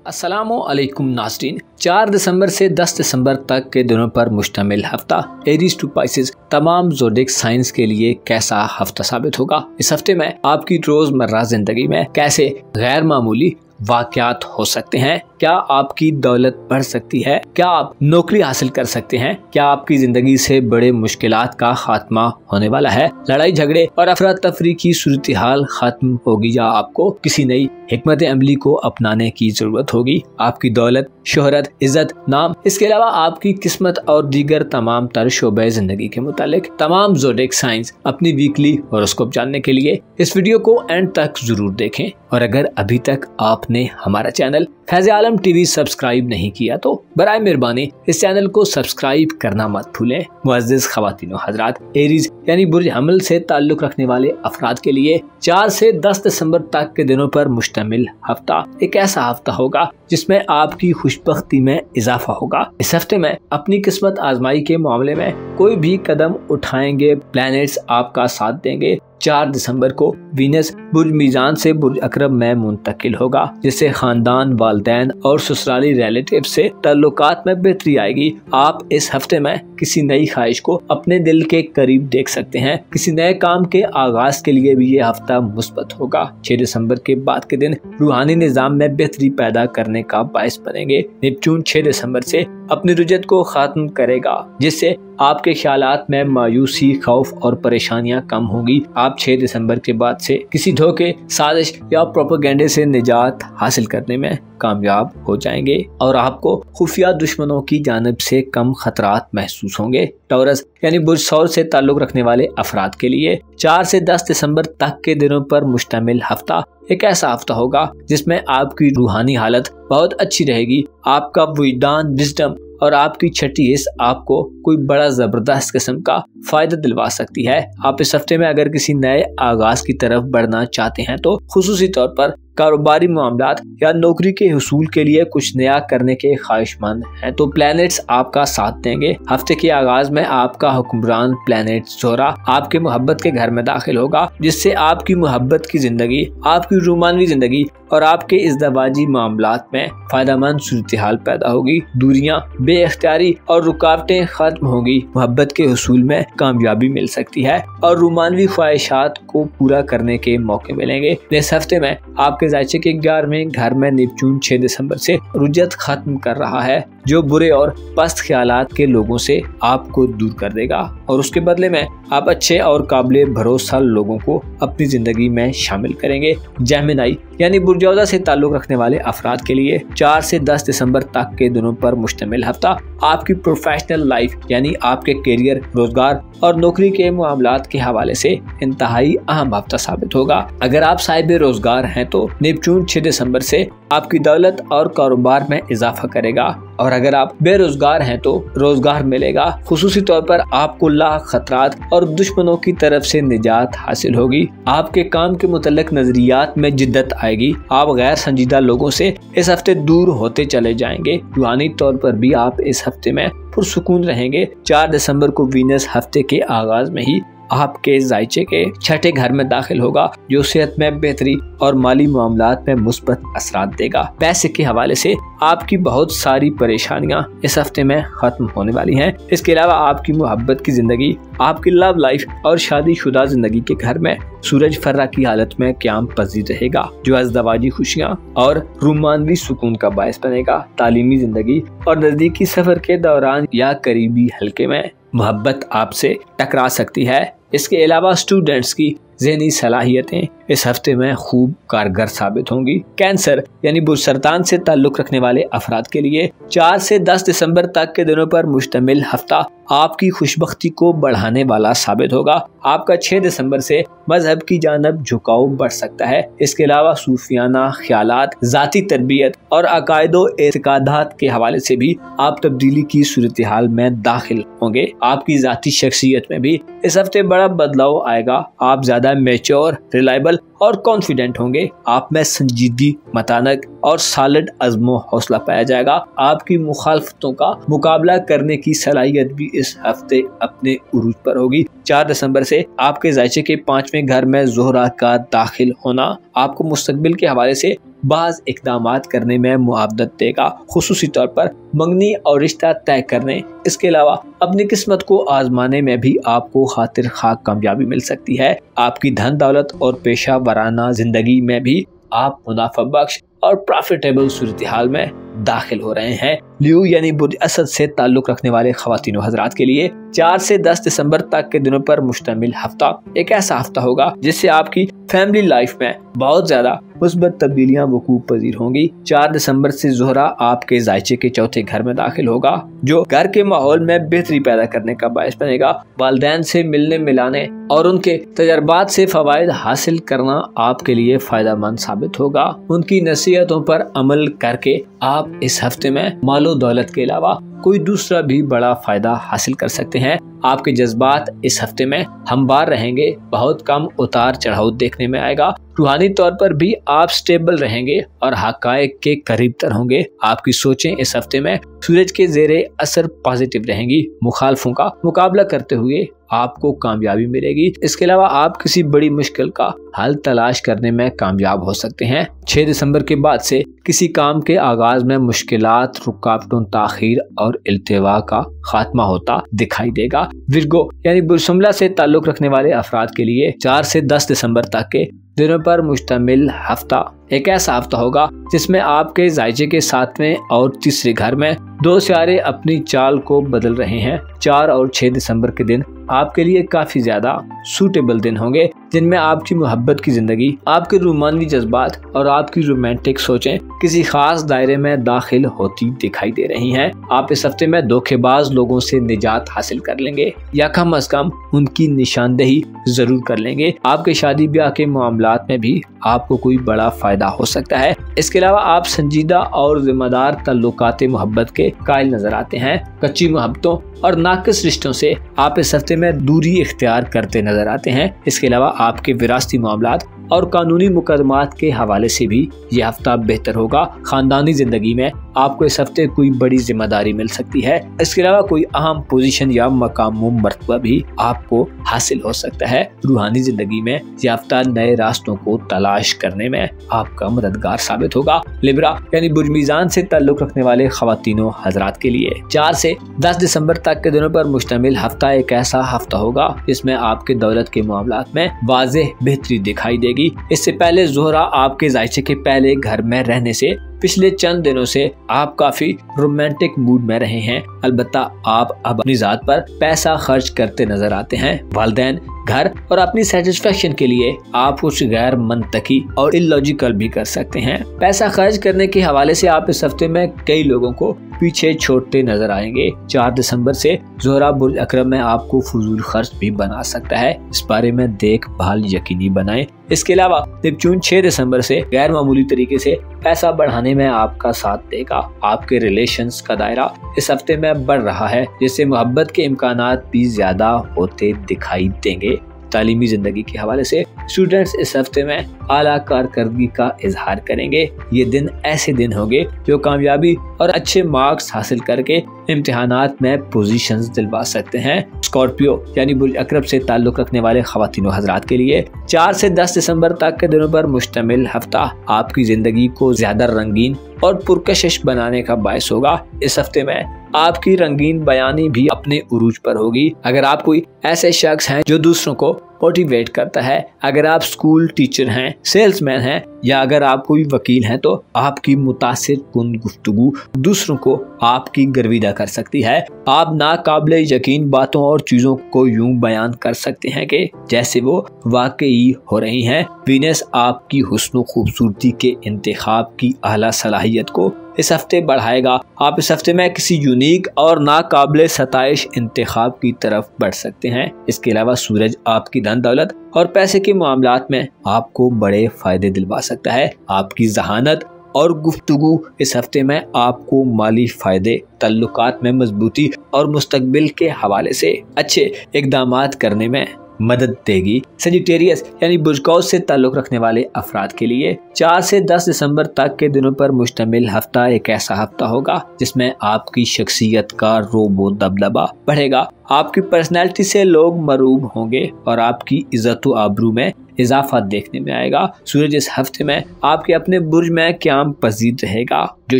अस्सलामुअलैकुम नाज़रीन। 4 दिसंबर से 10 दिसंबर तक के दिनों पर मुश्तमिल हफ्ता एरीज टू पाइसेस तमाम ज़ोडिएक साइंस के लिए कैसा हफ्ता साबित होगा। इस हफ्ते में आपकी रोजमर्रा जिंदगी में कैसे गैर मामूली वाक़यात हो सकते हैं। क्या आपकी दौलत बढ़ सकती है? क्या आप नौकरी हासिल कर सकते हैं? क्या आपकी जिंदगी से बड़े मुश्किलात का खात्मा होने वाला है? लड़ाई झगड़े और अफरा तफरी की सूरत हाल खत्म होगी या आपको किसी नई हिकमत अमली को अपनाने की जरूरत होगी? आपकी दौलत, शोहरत, इज्जत, नाम, इसके अलावा आपकी किस्मत और दीगर तमाम तर शोबे जिंदगी के मुतालिक तमाम ज़ोडिएक साइंस अपनी वीकली हॉरोस्कोप जानने के लिए इस वीडियो को एंड तक जरूर देखें। और अगर अभी तक आपने हमारा चैनल फैज़ आलम टीवी सब्सक्राइब नहीं किया तो बराए मेहरबानी इस चैनल को सब्सक्राइब करना मत भूलें। मुअज़्ज़िज़ ख़वातीन व हज़रात, एरीज यानी बुर्ज हमल से ताल्लुक़ रखने वाले अफराद के लिए 4 से 10 दिसंबर तक के दिनों पर मुश्तमिल हफ्ता एक ऐसा हफ्ता होगा जिसमें आपकी खुशबख्ती में इजाफा होगा। इस हफ्ते में अपनी किस्मत आजमाई के मामले में कोई भी कदम उठाएंगे, प्लैनेट्स आपका साथ देंगे। 4 दिसंबर को वीनस बुर्ज मीज़ान से बुर्ज अकरब में मुंतकिल होगा, जिससे खानदान, वालिदैन और ससुराली रिलेटिव से ताल्लुकात में बेहतरी आएगी। आप इस हफ्ते में किसी नई ख्वाहिश को अपने दिल के करीब देख सकते हैं। किसी नए काम के आगाज के लिए भी ये हफ्ता मुस्बत होगा। 6 दिसंबर के बाद के दिन रूहानी निज़ाम में बेहतरी पैदा करने का बायस बनेंगे। नेपच्यून 6 दिसंबर से अपनी रुजत को खत्म करेगा, जिससे आपके ख्यालात में मायूसी, खौफ और परेशानियां कम होगी। आप 6 दिसंबर के बाद से किसी धोखे, साजिश या प्रोपेगेंडे से निजात हासिल करने में कामयाब हो जाएंगे और आपको खुफिया दुश्मनों की जानिब से कम खतरात महसूस होंगे। टॉरस यानी बुर्ज सौर से ताल्लुक़ रखने वाले अफराद के लिए 4 से 10 दिसंबर तक के दिनों पर मुश्तमिल हफ्ता एक ऐसा हफ्ता होगा जिसमें आपकी रूहानी हालत बहुत अच्छी रहेगी। आपका विजदान, विजडम और आपकी छठी हिस्स आपको कोई बड़ा जबरदस्त किस्म का फायदा दिलवा सकती है। आप इस हफ्ते में अगर किसी नए आगाज की तरफ बढ़ना चाहते हैं तो खुसूसी तौर पर कारोबारी मामलात या नौकरी के हुसूल के लिए कुछ नया करने के ख्वाहिशमंद हैं तो प्लैनेट्स आपका साथ देंगे। हफ्ते के आगाज में आपका हुक्मरान प्लैनेट ज़ोहरा आपके मोहब्बत के घर में दाखिल होगा, जिससे आपकी मोहब्बत की जिंदगी, आपकी रूमानवी जिंदगी और आपके इज़्दवाजी मामलात में फायदेमंद सूरत हाल पैदा होगी। दूरियां, बेइख्तियारी और रुकावटें खत्म होगी। मोहब्बत के हुसूल में कामयाबी मिल सकती है और रूमानवी ख्वाहिशात को पूरा करने के मौके मिलेंगे। इस हफ्ते में आपके ज़ायचे के 11वें घर में नेपच्यून 6 दिसंबर से रुजत खत्म कर रहा है, जो बुरे और पस्त ख्यालात के लोगों से आपको दूर कर देगा और उसके बदले में आप अच्छे और काबिले भरोसा लोगों को अपनी जिंदगी में शामिल करेंगे। जेमिनी यानी बुर्जौदा से ताल्लुक़ रखने वाले अफराद के लिए 4 से 10 दिसंबर तक के दिनों पर मुश्तमिल हफ्ता आपकी प्रोफेशनल लाइफ यानी आपके करियर, रोजगार और नौकरी के मामलात के हवाले से इंतहाई अहम हफ्ता साबित होगा। अगर आप साहिब रोजगार हैं तो नेपच्यून 6 दिसंबर से आपकी दौलत और कारोबार में इजाफा करेगा और अगर आप बेरोजगार हैं तो रोजगार मिलेगा। खुसूसी तौर पर आपको लाख खतरात और दुश्मनों की तरफ से निजात हासिल होगी। आपके काम के मुतल्लिक नजरियात में जिद्दत आएगी। आप गैर संजीदा लोगों से इस हफ्ते दूर होते चले जाएंगे। रूहानी तौर पर भी आप इस हफ्ते में पुरसुकून रहेंगे। 4 दिसंबर को वीनस हफ्ते के आगाज में ही आपके ज़ायचे के 6ठे घर में दाखिल होगा, जो सेहत में बेहतरी और माली मामलात में मुस्बत असरात देगा। पैसे के हवाले से आपकी बहुत सारी परेशानियां इस हफ्ते में खत्म होने वाली हैं। इसके अलावा आपकी मोहब्बत की जिंदगी, आपकी लव लाइफ और शादीशुदा जिंदगी के घर में सूरज फर्रा की हालत में क़याम पजीर रहेगा, जो अज़दवाजी खुशियां और रूमानवी सुकून का बायस बनेगा। तालीमी जिंदगी और नजदीकी सफर के दौरान या करीबी हल्के में मोहब्बत आपसे टकरा सकती है। इसके अलावा स्टूडेंट्स की ज़हनी सलाहियतें इस हफ्ते में खूब कारगर साबित होंगी। कैंसर यानी बुर्ज सरतान से ताल्लुक़ रखने वाले अफराद के लिए 4 से 10 दिसंबर तक के दिनों पर मुश्तमिल हफ्ता आपकी खुशबख्ती को बढ़ाने वाला साबित होगा। आपका 6 दिसंबर से मजहब की जानब झुकाव बढ़ सकता है। इसके अलावा सूफियाना ख्यालात, ज़ाती तरबियत और अकायदो एतकादात के हवाले से भी आप तब्दीली की सूरत हाल में दाखिल होंगे। आपकी ज़ाती शख्सियत में भी इस हफ्ते बड़ा बदलाव आएगा। आप ज़्यादा मैच्योर, रिलायबल और कॉन्फिडेंट होंगे। आप में संजीदगी, मतानक और सालिड अज़्मो हौसला पाया जाएगा। आपकी मुखालफतों का मुकाबला करने की सलाहियत भी इस हफ्ते अपने उरूज पर होगी। 4 दिसंबर से आपके ज़ायचे के 5वें घर में ज़ोहरा का दाखिल होना आपको मुस्तकबिल के हवाले से बाज़ इक़दामात करने में मुआवदत देगा, खुसूसी तौर पर मंगनी और रिश्ता तय करने। इसके अलावा अपनी किस्मत को आजमाने में भी आपको खातिर खाक कामयाबी मिल सकती है। आपकी धन दौलत और पेशा वराना जिंदगी में भी आप मुनाफा बख्श और प्रॉफिटेबल सूरत हाल में दाखिल हो रहे हैं। लियो यानी बुर्ज असद से ताल्लुक रखने वाले ख्वातीन हजरात के लिए 4 से 10 दिसंबर तक के दिनों पर मुश्तमिल हफ्ता एक ऐसा हफ्ता होगा जिससे आपकी फैमिली लाइफ में बहुत ज्यादा मुस्बत तब्दीलियां वकूअ पजीर होंगी। 4 दिसंबर से ज़ोहरा आपके जायचे के चौथे घर में दाखिल होगा, जो घर के माहौल में बेहतरी पैदा करने का बायस बनेगा। वालिदैन से मिलने मिलाने और उनके तजर्बात से फवायद हासिल करना आपके लिए फायदा मंद साबित होगा। उनकी नसीहतों पर अमल करके आप इस हफ्ते में मालो दौलत के अलावा कोई दूसरा भी बड़ा फायदा हासिल कर सकते हैं। आपके जज्बात इस हफ्ते में हमवार रहेंगे, बहुत कम उतार चढ़ाव देखने में आएगा। रूहानी तौर पर भी आप स्टेबल रहेंगे और हकायक के करीब तर होंगे। आपकी सोचें इस हफ्ते में सूरज के ज़ेरे असर पॉजिटिव रहेंगी। मुखालफों का मुकाबला करते हुए आपको कामयाबी मिलेगी। इसके अलावा आप किसी बड़ी मुश्किल का हल तलाश करने में कामयाब हो सकते हैं। 6 दिसंबर के बाद से किसी काम के आगाज में मुश्किलात, रुकावटों, ताखीर और इल्तिवा का खात्मा होता दिखाई देगा। विर्गो यानी बुरशुमला से ताल्लुक रखने वाले अफराद के लिए 4 से 10 दिसंबर तक के दिनों पर मुश्तमिल हफ्ता एक ऐसा हफ्ता होगा जिसमें आपके जायचे के 7वें और तीसरे घर में 2 सितारे अपनी चाल को बदल रहे हैं। 4 और 6 दिसंबर के दिन आपके लिए काफी ज्यादा सूटेबल दिन होंगे, जिनमें आपकी मोहब्बत की जिंदगी, आपके रूमानी जज्बात और आपकी रोमांटिक सोचें किसी खास दायरे में दाखिल होती दिखाई दे रही हैं। आप इस हफ्ते में धोखेबाज लोगों से निजात हासिल कर लेंगे या कम अज कम उनकी निशानदेही जरूर कर लेंगे। आपके शादी ब्याह के मामलात में भी आपको कोई बड़ा फायदा हो सकता है। इसके अलावा आप संजीदा और जिम्मेदार ताल्लुकाते मोहब्बत के कायल नजर आते हैं। कच्ची मोहब्बतों और नाकिस रिश्तों से आप इस हफ्ते में दूरी इख्तियार करते नजर आते हैं। इसके अलावा आपके विरासती मामलात और कानूनी मुकदमात के हवाले से भी यह हफ्ता बेहतर होगा। खानदानी जिंदगी में आपको इस हफ्ते कोई बड़ी जिम्मेदारी मिल सकती है। इसके अलावा कोई अहम पोजीशन या मकाम व मर्तबा भी आपको हासिल हो सकता है। रूहानी जिंदगी में यह हफ्ता नए रास्तों को तलाश करने में आपका मददगार साबित होगा। लिब्रा यानी बुर्ज मीज़ान से ताल्लुक रखने वाले ख्वातीनों हजरात के लिए 4 से 10 दिसंबर तक के दिनों पर मुश्तमिल हफ्ता एक ऐसा हफ्ता होगा जिसमें आपके दौलत के मामलात में वाज़ेह बेहतरी दिखाई देगी। इससे पहले ज़ोहरा आपके जायचे के पहले घर में रहने से पिछले चंद दिनों से आप काफी रोमांटिक मूड में रहे हैं। अलबत्ता आप अब अपनी जात पर पैसा खर्च करते नजर आते हैं। वालिदैन, घर और अपनी सेटिस्फेक्शन के लिए आप कुछ गैर मंतकी और इलॉजिकल भी कर सकते हैं। पैसा खर्च करने के हवाले से आप इस हफ्ते में कई लोगों को पीछे छोड़ते नजर आएंगे। 4 दिसंबर से ज़ोहरा बुर्ज अकरम में आपको फजूल खर्च भी बना सकता है। इस बारे में देखभाल यकीनी बनाएं। इसके अलावा नेपच्यून 6 दिसंबर से गैर मामूली तरीके से पैसा बढ़ाने में आपका साथ देगा। आपके रिलेशंस का दायरा इस हफ्ते में बढ़ रहा है, जिससे मोहब्बत के इम्कानात भी ज्यादा होते दिखाई देंगे। तालीमी जिंदगी के हवाले से स्टूडेंट्स इस हफ्ते में आला कारकर्दगी का इजहार करेंगे। ये दिन ऐसे दिन होंगे जो कामयाबी और अच्छे मार्क्स हासिल करके इम्तिहानात में पोजीशंस दिलवा सकते हैं। स्कॉर्पियो यानी बुर्ज अकरब से ताल्लुक रखने वाले ख्वातीनों हजरात के लिए 4 से 10 दिसंबर तक के दिनों पर मुश्तमिल हफ्ता आपकी जिंदगी को ज्यादा रंगीन और पुरकशिश बनाने का बायस होगा। इस हफ्ते में आपकी रंगीन बयानी भी अपने उरूज पर होगी। अगर आप कोई ऐसे शख्स हैं जो दूसरों को मोटिवेट करता है, अगर आप स्कूल टीचर हैं, सेल्समैन हैं या अगर आप कोई वकील हैं, तो आपकी मुतासिर कुन गुफ्तगू दूसरों को आपकी गर्विदा कर सकती है। आप नाकाबिले यकीन बातों और चीजों को यूं बयान कर सकते हैं कि जैसे वो वाकई हो रही हैं। वीनस आपकी हुस्न खूबसूरती के इंतखाब की आला सलाहियत को इस हफ्ते बढ़ाएगा। आप इस हफ्ते में किसी यूनिक और नाकाबिले सताइश इंतखाब की तरफ बढ़ सकते हैं। इसके अलावा सूरज आपकी धन दौलत और पैसे के मामलात में आपको बड़े फायदे दिलवा सकता है। आपकी जहानत और गुफ्तगू इस हफ्ते में आपको माली फायदे, तल्लुकात में मजबूती और मुस्तकबिल के हवाले से अच्छे इक़दामात करने में मदद देगी। सजिटेरियस यानी बुर्ज कौस से ताल्लुक रखने वाले अफराद के लिए 4 से 10 दिसंबर तक के दिनों पर मुश्तमिल हफ्ता एक ऐसा हफ्ता होगा जिसमें आपकी शख्सियत का रोबो दबदबा बढ़ेगा आपकी पर्सनैलिटी से लोग मरूब होंगे और आपकी इज्जत व आबरू में इजाफा देखने में आएगा। सूरज इस हफ्ते में आपके अपने बुर्ज में क़याम पजीर रहेगा, जो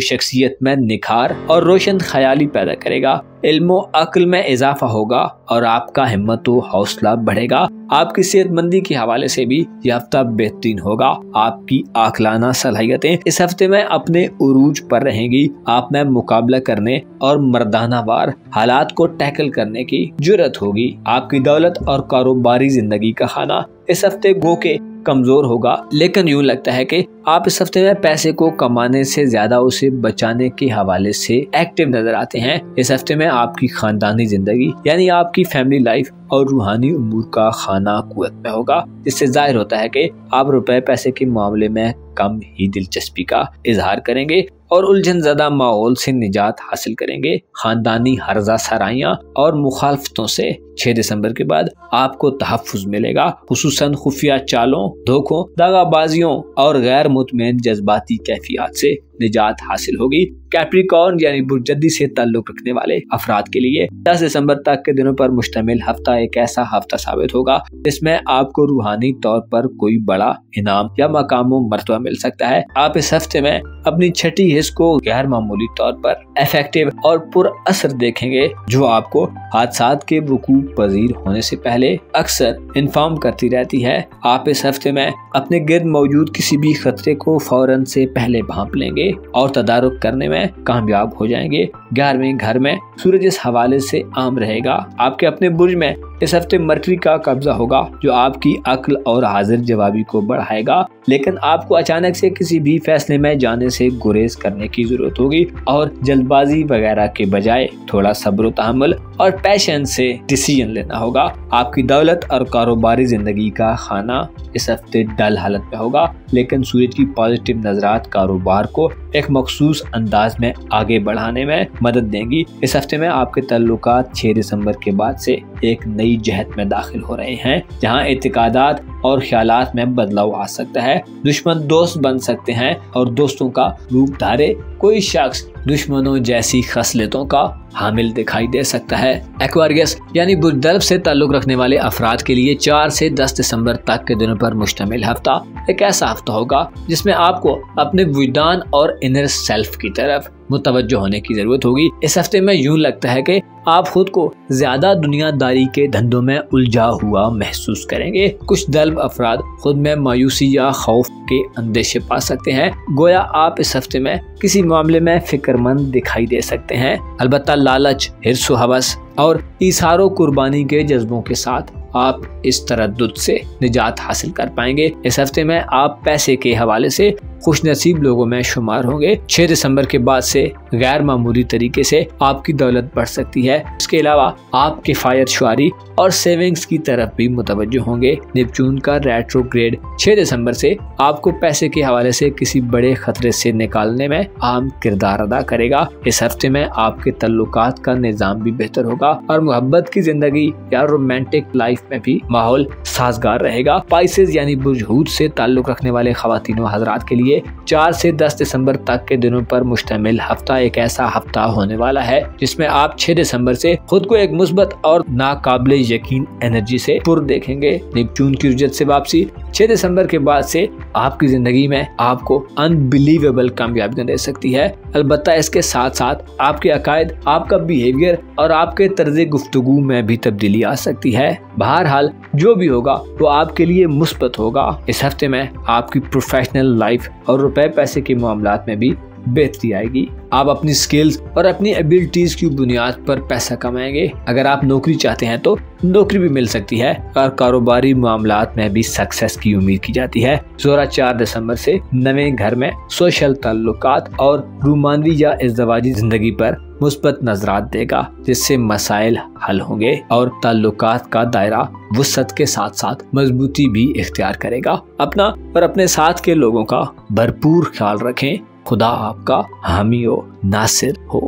शख्सियत में निखार और रोशन ख्याली पैदा करेगा। इल्म अक्ल में इजाफा होगा और आपका हिम्मत व हौसला बढ़ेगा। आपकी सेहतमंदी के हवाले से भी यह हफ्ता बेहतरीन होगा। आपकी आकलाना सलाहियतें इस हफ्ते में अपने उरूज पर रहेंगी। आप में मुकाबला करने और मर्दानावार हालात को टैकल करने की जुर्रत होगी। आपकी दौलत और कारोबारी जिंदगी का खाना इस हफ्ते गो के कमजोर होगा, लेकिन यूं लगता है कि आप इस हफ्ते में पैसे को कमाने से ज्यादा उसे बचाने के हवाले से एक्टिव नजर आते हैं। इस हफ्ते में आपकी खानदानी जिंदगी यानी आपकी फैमिली लाइफ और रूहानी उमूर का खाना कुव्वत में होगा, जिससे जाहिर होता है कि आप रुपए पैसे के मामले में कम ही दिलचस्पी का इजहार करेंगे और उलझन ज़दा माहौल से निजात हासिल करेंगे। खानदानी हर्जा सराइयाँ और मुखालफतों से 6 दिसंबर के बाद आपको तहफ़्फ़ुज़ मिलेगा। खुसूसन खुफिया चालों, धोखों, दगाबाजियों और गैर मुतमईन जज्बाती कैफियत से निजात हासिल होगी। कैप्रिकॉर्न यानी बुर्जदी से ताल्लुक रखने वाले अफराद के लिए 10 दिसंबर तक के दिनों पर मुश्तमिल हफ्ता एक ऐसा हफ्ता साबित होगा जिसमें आपको रूहानी तौर पर कोई बड़ा इनाम या मकाम मर्तबा मिल सकता है। आप इस हफ्ते में अपनी छठी हिस्स को गैर मामूली तौर पर इफेक्टिव और पुरअसर देखेंगे, जो आपको हादसात के वकूअ पजीर होने से पहले अक्सर इन्फॉर्म करती रहती है। आप इस हफ्ते में अपने गिर्द मौजूद किसी भी खतरे को फौरन से पहले भांप लेंगे और तदारुक करने में कामयाब हो जाएंगे। 11वें घर में सूरज इस हवाले से आम रहेगा। आपके अपने बुर्ज में इस हफ्ते मरकरी का कब्जा होगा, जो आपकी अक्ल और हाजिर जवाबी को बढ़ाएगा, लेकिन आपको अचानक से किसी भी फैसले में जाने से गुरेज करने की जरूरत होगी और जल्दबाजी वगैरह के बजाय थोड़ा सब्र तहम्मुल और पैशन से डिसीजन लेना होगा। आपकी दौलत और कारोबारी जिंदगी का खाना इस हफ्ते डल हालत में होगा, लेकिन सूरज की पॉजिटिव नजरात कारोबार को एक मखसूस अंदाज में आगे बढ़ाने में मदद देंगी। इस हफ्ते में आपके तल्लुकात 6 दिसंबर के बाद से एक नई जहत में दाखिल हो रहे हैं, जहां एतिकादात और ख्यालात में बदलाव आ सकता है। दुश्मन दोस्त बन सकते हैं और दोस्तों का रूप धारे कोई शख्स दुश्मनों जैसी खसलतों का हामिल दिखाई दे सकता है। एक्वारियस यानी बुर्ज से ताल्लुक रखने वाले अफराद के लिए 4 से 10 दिसंबर तक के दिनों पर मुश्तमिल हफ्ता एक ऐसा हफ्ता होगा जिसमें आपको अपने विजदान और इनर सेल्फ की तरफ मुतवज्जो होने की जरूरत होगी। इस हफ्ते में यूं लगता है कि आप खुद को ज्यादा दुनियादारी के धंधों में उलझा हुआ महसूस करेंगे। कुछ दल्ब अफराद खुद में मायूसी या खौफ के अंदेशे पा सकते हैं। गोया आप इस हफ्ते में किसी मामले में फिक्रमंद दिखाई दे सकते हैं। अलबत्ता लालच, हिर्स व हवस और इसारो कुर्बानी के जज्बों के साथ आप इस तरद्दुद से निजात हासिल कर पाएंगे। इस हफ्ते में आप पैसे के हवाले से खुशनसीब लोगों में शुमार होंगे। 6 दिसंबर के बाद से गैर मामूली तरीके से आपकी दौलत बढ़ सकती है। इसके अलावा आप किफायत शुआरी और सेविंग्स की तरफ भी मुतवज्जो होंगे। नेपच्यून का रेट्रोग्रेड 6 दिसंबर से आपको पैसे के हवाले से किसी बड़े खतरे से निकालने में अहम किरदार अदा करेगा। इस हफ्ते में आपके तल्लुकात का निजाम भी बेहतर होगा और मोहब्बत की जिंदगी या रोमांटिक लाइफ में भी माहौल साजगार रहेगा। स्पाइसेस यानी बुर्ज हूत से ताल्लुक रखने वाले खवातीन व हजरात के लिए 4 से 10 दिसंबर तक के दिनों पर मुश्तमिल हफ्ता एक ऐसा हफ्ता होने वाला है जिसमें आप 6 दिसंबर से खुद को एक मुस्बत और नाकाबिले यकीन एनर्जी से पुर देखेंगे। नेपच्यून की रुजत से वापसी 6 दिसंबर के बाद से आपकी जिंदगी में आपको अनबिलीवेबल कामयाबी दे सकती है। अलबत्ता इसके साथ साथ आपके अकायद, आपका बिहेवियर और आपके तर्ज गुफ्तगू में भी तब्दीली आ सकती है। बहरहाल जो भी होगा वो आपके लिए मुस्बत होगा। इस हफ्ते में आपकी प्रोफेशनल लाइफ और रुपए पैसे के मामलात में भी बेहतरी आएगी। आप अपनी स्किल्स और अपनी एबिलिटीज की बुनियाद पर पैसा कमाएंगे। अगर आप नौकरी चाहते हैं तो नौकरी भी मिल सकती है और कारोबारी मामलात में भी सक्सेस की उम्मीद की जाती है। जोरा 4 दिसंबर से नवे घर में सोशल ताल्लुकात और रूमानवी या इज़्दवाजी जिंदगी पर मुस्बत नजरात देगा, जिससे मसाइल हल होंगे और ताल्लुकात का दायरा वुसअत के साथ साथ मजबूती भी इख्तियार करेगा। अपना और अपने साथ के लोगों का भरपूर ख्याल रखें। खुदा आपका हामी हो, नासिर हो।